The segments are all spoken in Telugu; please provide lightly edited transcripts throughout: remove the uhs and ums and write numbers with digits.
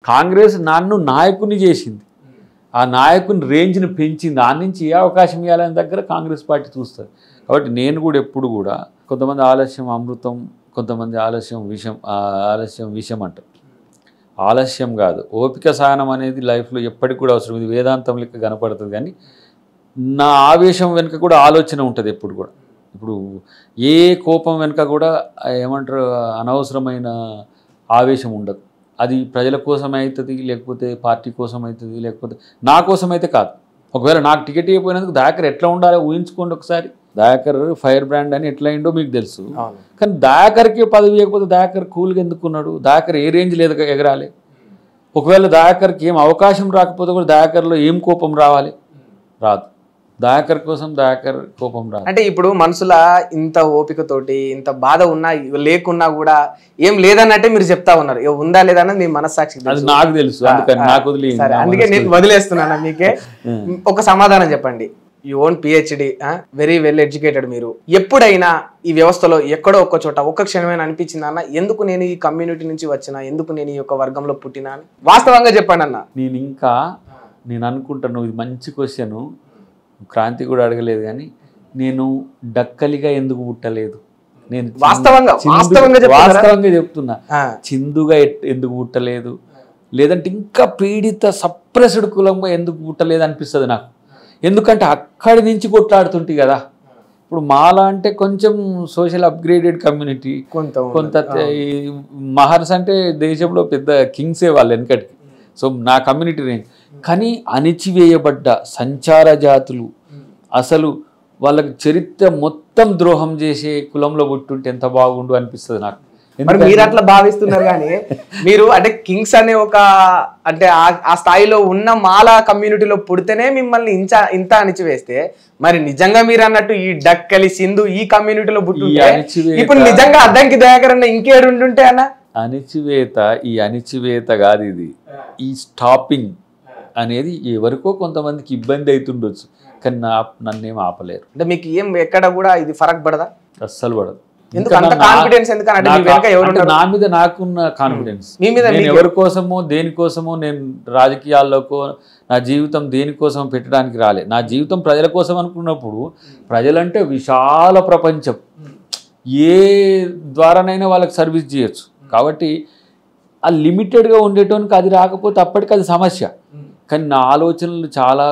కాంగ్రెస్ నన్ను నాయకుని చేసింది, ఆ నాయకుని రేంజ్ని పెంచింది, ఆ నుంచి ఏ అవకాశం ఇవ్వాలని దగ్గర కాంగ్రెస్ పార్టీ చూస్తుంది. కాబట్టి నేను కూడా ఎప్పుడు కూడా కొంతమంది ఆలస్యం అమృతం, కొంతమంది ఆలస్యం విషం అంటారు. ఆలస్యం కాదు, ఓపిక సహనం అనేది లైఫ్లో ఎప్పటికి కూడా అవసరం. ఇది వేదాంతం లెక్క కనపడుతుంది, కానీ నా ఆవేశం వెనుక కూడా ఆలోచన ఉంటుంది ఎప్పుడు కూడా. ఇప్పుడు ఏ కోపం వెనుక కూడా ఏమంటారు అనవసరమైన ఆవేశం ఉండదు. అది ప్రజల కోసమే అవుతుంది, లేకపోతే పార్టీ కోసం అవుతుంది, లేకపోతే నా కోసం అయితే కాదు. ఒకవేళ నాకు టికెట్ ఇవ్వకపోయినందుకు దయాకర్ ఎట్లా ఉండాలో ఊహించుకోండి ఒకసారి. దయాకర్ ఫైర్ బ్రాండ్ అని ఎట్లా అయిందో మీకు తెలుసు. కానీ దయాకర్కి పదవి ఇవ్వకపోతే దయాకర్ కూల్గా ఎందుకున్నాడు? దయాకర్ ఏ రేంజ్ లేదు ఎగరాలి. ఒకవేళ దయాకర్కి ఏం అవకాశం రాకపోతే కూడా దయాకర్లో ఏం కోపం రావాలి? రాదు. దయాకర్ కోసం దయాకర్ కోపం రాదు. అంటే ఇప్పుడు మనసుల ఇంత ఓపికతోటి ఇంత బాధ ఉన్నా లేకున్నా కూడా ఏం లేదన్నట్టే మీరు చెప్తా ఉన్నారు. ఉందా లేదా అన్నది మీ మనస్సాక్షి అది నాకు తెలుసు, అందుకని నాకు వదిలి. అందుకే నేను వదిలేస్తున్నాను మీకే. ఒక సమాధానం చెప్పండి. You own PhD, very well educated. మీరు ఎప్పుడైనా ఈ వ్యవస్థలో ఎక్కడో ఒక్క చోట ఒక్క క్షణమైనా అనిపించిందా అన్న, ఎందుకు నేను ఈ కమ్యూనిటీ నుంచి వచ్చినా, ఎందుకు నేను ఈ యొక్క వర్గంలో పుట్టినా అని? వాస్తవంగా చెప్పండి అన్న. నేను అనుకుంటాను ఇది మంచి క్వశ్చన్. క్రాంతి కూడా అడగలేదు, కానీ నేను డక్కలిగా ఎందుకు పుట్టలేదు? నేను వాస్తవంగా చెప్తున్నా, చిందుగా ఎందుకు పుట్టలేదు, లేదంటే ఇంకా పీడిత సప్రెస్డ్ కులంగా ఎందుకు పుట్టలేదు అనిపిస్తుంది నాకు. ఎందుకంటే అక్కడి నుంచి కొట్లాడుతుంటే కదా. ఇప్పుడు మాలా అంటే కొంచెం సోషల్ అప్గ్రేడెడ్ కమ్యూనిటీ, కొంత మహర్స్ అంటే దేశంలో పెద్ద కింగ్సే వాళ్ళు వెనకటికి. సో నా కమ్యూనిటీ రేంజ్. కానీ అణిచివేయబడ్డ సంచార జాతులు, అసలు వాళ్ళకి చరిత్ర మొత్తం ద్రోహం చేసే కులంలో పుట్టుంటే ఎంత బాగుండు అనిపిస్తుంది నాకు. మీరు అట్లా భావిస్తున్నారు, కానీ మీరు అంటే కింగ్స్ అనే ఒక అంటే ఆ స్థాయిలో ఉన్న మాలా కమ్యూనిటీలో పుడితేనే మిమ్మల్ని ఇంత అణిచివేస్తే, మరి నిజంగా మీరు అన్నట్టు ఈ డక్కలి సింధు ఈ కమ్యూనిటీలో పుట్టుంటే ఇప్పుడు నిజంగా అద్దంకి దయాకర్ అన్న ఇంకేడు ఉంటుంటే అన్న. ఈ అణిచివేత కాదు ఇది. ఈ స్టాపింగ్ అనేది ఎవరికో కొంతమందికి ఇబ్బంది అవుతుండొచ్చు, కానీ నన్నేం ఆపలేరు. అంటే మీకు ఏం ఎక్కడ కూడా ఇది ఫరక్ పడదా? అస్సలు పడదు. నా మీద నాకున్న కాన్ఫిడెన్స్, నేను ఎవరి కోసమో దేనికోసమో నేను రాజకీయాల్లోకో నా జీవితం దేనికోసం పెట్టడానికి రాలే. నా జీవితం ప్రజల కోసం అనుకున్నప్పుడు, ప్రజలంటే విశాల ప్రపంచం, ఏ ద్వారానైనా వాళ్ళకి సర్వీస్ చేయొచ్చు. కాబట్టి ఆ లిమిటెడ్గా ఉండేటోనికి అది రాకపోతే అప్పటికి అది సమస్య. కానీ నా ఆలోచనలు చాలా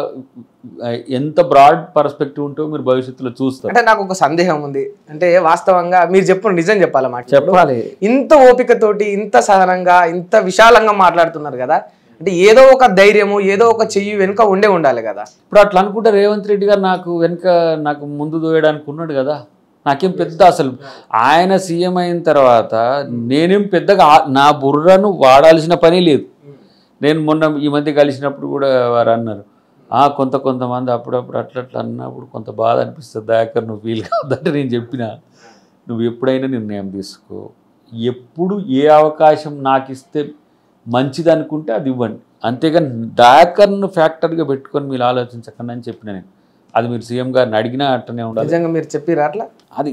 ఎంత బ్రాడ్ పర్స్పెక్టివ్ ఉంటో మీరు భవిష్యత్తులో చూస్తారు. అంటే నాకు ఒక సందేహం ఉంది. అంటే వాస్తవంగా మీరు చెప్పండి, నిజం చెప్పాలన్నమాట. చెప్పాలి. ఇంత ఓపికతోటి ఇంత సహనంగా ఇంత విశాలంగా మాట్లాడుతున్నారు కదా, అంటే ఏదో ఒక ధైర్యము ఏదో ఒక చెయ్యి వెనుక ఉండాలి కదా. ఇప్పుడు అట్లా అనుకుంటే రేవంత్ రెడ్డి గారు నాకు ముందు దోయడానికి ఉన్నాడు కదా. నాకేం పెద్ద అసలు ఆయన సీఎం అయిన తర్వాత నేనేం పెద్దగా నా బుర్రను వాడాల్సిన పని లేదు. నేను మొన్న ఈ మధ్య కలిసినప్పుడు కూడా వారు అన్నారు, కొంతమంది అప్పుడప్పుడు అట్లా అన్నప్పుడు కొంత బాధ అనిపిస్తుంది దయాకర్, నువ్వు ఫీల్ కావద్దంటే నేను చెప్పిన, నువ్వు ఎప్పుడైనా నిర్ణయం తీసుకో, ఎప్పుడు ఏ అవకాశం నాకు ఇస్తే మంచిది అనుకుంటే అది ఇవ్వండి, అంతేగాని దయాకర్ను ఫ్యాక్టర్గా పెట్టుకొని మీరు ఆలోచించకండి అని చెప్పిన నేను. అది మీరు సీఎం గారిని అడిగినా అట్టనే ఉండాలి. నిజంగా మీరు చెప్పిరా అట్లా? అది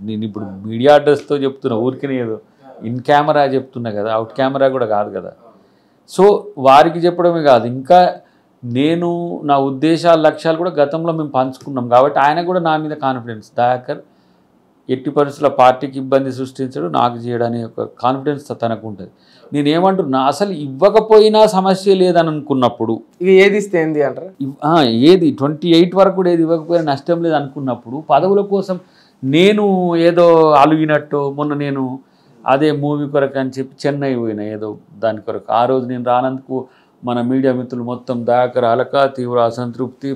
నేను ఇప్పుడు మీడియా అడ్రస్తో చెప్తున్నా, ఊరికనే ఏదో ఇన్ కెమెరా చెప్తున్నా కదా, అవుట్ కెమెరా కూడా కాదు కదా. సో వారికి చెప్పడమే కాదు, ఇంకా నేను నా ఉద్దేశాలు లక్ష్యాలు కూడా గతంలో మేము పంచుకున్నాం కాబట్టి ఆయన కూడా నా మీద కాన్ఫిడెన్స్. దయాకర్ ఎట్టి పరిస్థితుల్లో పార్టీకి ఇబ్బంది సృష్టించడు, నాకు చేయడానికి ఒక కాన్ఫిడెన్స్ తనకు ఉంటుంది. నేనేమంటున్నా, అసలు ఇవ్వకపోయినా సమస్య లేదని అనుకున్నప్పుడు, ఇవి ఏది ఇస్తే ఏంది అంటారు, ఏది 28 వరకు కూడా ఏది ఇవ్వకపోయినా నష్టం లేదు అనుకున్నప్పుడు, పదవుల కోసం నేను ఏదో అలిగినట్టు, మొన్న నేను అదే మూవీ కొరకు అని చెప్పి చెన్నై పోయినా ఏదో దాని కొరకు. ఆ రోజు నేను రానందుకు మన మీడియా మిత్రులు మొత్తం దయాకర్ అలక తీవ్ర అసంతృప్తి,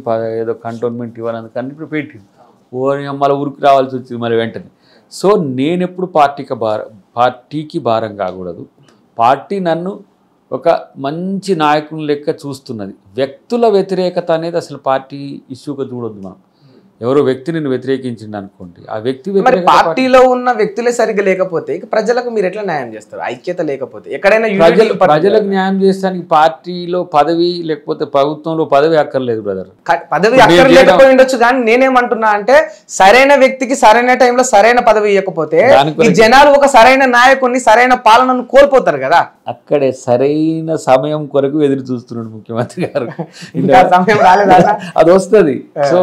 ఏదో కంటోన్మెంట్ ఇవ్వనందుకు అన్ని ఇప్పుడు పెట్టింది. మళ్ళీ ఊరికి రావాల్సి వచ్చింది మళ్ళీ వెంటనే. సో నేను ఎప్పుడు పార్టీకి భారం కాకూడదు. పార్టీ నన్ను ఒక మంచి నాయకుని లెక్క చూస్తున్నది. వ్యక్తుల వ్యతిరేకత అనేది అసలు పార్టీ ఇష్యూగా చూడొద్దు మనం. ఎవరో వ్యక్తి నిన్ను వ్యతిరేకించిండు అనుకోండి, ఆ వ్యక్తి మరి వ్యతిరేక పార్టీలో ఉన్న వ్యక్తులే సరిగ్గా లేకపోతే ఇక ప్రజలకు మీరు ఎట్లా న్యాయం చేస్తారు? ఐక్యత లేకపోతే ఎక్కడైనా ప్రజలకు న్యాయం చేస్తానికి పార్టీలో పదవి లేకపోతే ప్రభుత్వంలో పదవి అక్కర్లేదు బ్రదర్. పదవి అక్కర్లేకపోయి ఉండొచ్చు, కానీ నేనేమంటున్నా అంటే సరైన వ్యక్తికి సరైన టైంలో సరైన పదవి ఇవ్వకపోతే ఈ జనాలు ఒక సరైన నాయకుడిని సరైన పాలనను కోల్పోతారు కదా. అక్కడే సరైన సమయం కొరకు ఎదురు చూస్తున్నాడు ముఖ్యమంత్రి గారు. ఇంకా సమయం రాలేదా? అది వస్తుంది. సో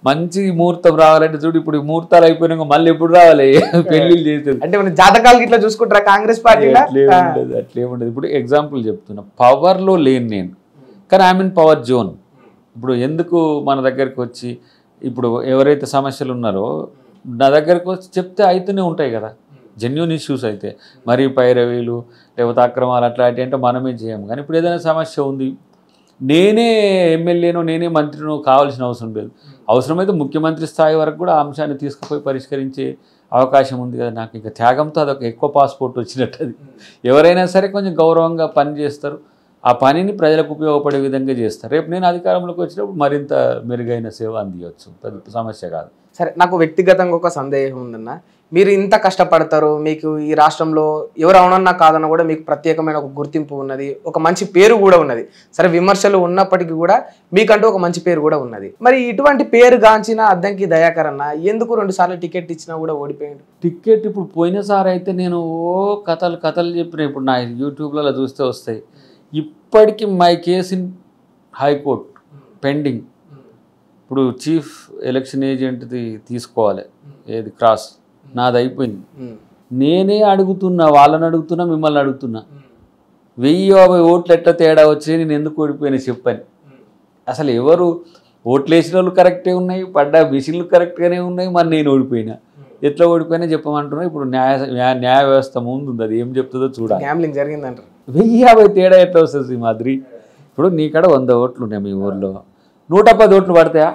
మంచి ముహూర్తం రావాలంటే చూడు, ఇప్పుడు ముహూర్తాలు అయిపోయినాక మళ్ళీ ఎప్పుడు రావాలి పెళ్లిళ్ళు చేసేది అంటే మన జాతకాలకి ఇట్లా చూసుకుంటారా కాంగ్రెస్ పార్టీలో? అట్లేముండదు. ఇప్పుడు ఎగ్జాంపుల్ చెప్తున్నా, పవర్లో లేని నేను, కానీ ఐ మీన్ పవర్ జోన్. ఇప్పుడు ఎందుకు మన దగ్గరికి వచ్చి ఇప్పుడు ఎవరైతే సమస్యలు ఉన్నారో నా దగ్గరకు వచ్చి చెప్తే అయితేనే ఉంటాయి కదా, జెన్యూన్ ఇష్యూస్ అయితే. మరి పైరవీలు లేకపోతే అక్రమాలు అట్లాంటివి అంటే మనమే చేయము. కానీ ఇప్పుడు ఏదైనా సమస్య ఉంది, నేనే ఎమ్మెల్యేనో నేనే మంత్రినో కావాల్సిన అవసరం లేదు. అవసరమైతే ముఖ్యమంత్రి స్థాయి వరకు కూడా ఆ అంశాన్ని తీసుకుపోయి పరిష్కరించే అవకాశం ఉంది కదా. నాకు ఇంకా త్యాగంతో అదొక ఎక్కువ పాస్పోర్ట్ వచ్చినట్టు. అది ఎవరైనా సరే కొంచెం గౌరవంగా పని చేస్తారు, ఆ పనిని ప్రజలకు ఉపయోగపడే విధంగా చేస్తారు. రేపు నేను అధికారంలోకి వచ్చినప్పుడు మరింత మెరుగైన సేవ అందించవచ్చు, పెద్ద సమస్య కాదు. సరే, నాకు వ్యక్తిగతంగా ఒక సందేహం ఉందన్న. మీరు ఇంత కష్టపడతారు, మీకు ఈ రాష్ట్రంలో ఎవరు అవునన్నా కాదన్నా కూడా మీకు ప్రత్యేకమైన ఒక గుర్తింపు ఉన్నది, ఒక మంచి పేరు కూడా ఉన్నది. సరే, విమర్శలు ఉన్నప్పటికీ కూడా మీకంటూ ఒక మంచి పేరు కూడా ఉన్నది. మరి ఇటువంటి పేరు గాంచిన అద్దంకి దయాకర్ అన్న ఎందుకు 2 సార్లు టికెట్ ఇచ్చినా కూడా ఓడిపోయాడు? టికెట్ ఇప్పుడు పోయినసారి అయితే నేను కథలు చెప్పిన, ఇప్పుడు నా యూట్యూబ్లలో చూస్తే వస్తాయి. ఇప్పటికీ my case in high court pending. ఇప్పుడు చీఫ్ ఎలక్షన్ ఏజెంట్ది తీసుకోవాలి, ఏది క్రాస్, నాది అయిపోయింది. నేనే అడుగుతున్నా, వాళ్ళని అడుగుతున్నా, మిమ్మల్ని అడుగుతున్నా, 1050 ఓట్లు ఎట్లా తేడా వచ్చి నేను ఎందుకు ఓడిపోయినా చెప్పని. అసలు ఎవరు ఓట్లు వేసిన వాళ్ళు కరెక్టే ఉన్నాయి, పడ్డ మిషన్లు కరెక్ట్గానే ఉన్నాయి, మరి నేను ఓడిపోయినా. ఎట్లా ఓడిపోయినా చెప్పమంటున్నా. ఇప్పుడు న్యాయ వ్యవస్థ ముందు అది ఏం చెప్తుందో చూడాలి. గ్యాంబ్లింగ్ జరిగిందంటారు. 1050 తేడా ఎట్లా వస్తుంది మాదిరి? ఇప్పుడు నీకాడ 100 ఓట్లు ఉన్నాయి, మీ ఊర్లో 110 ఓట్లు పడతాయా?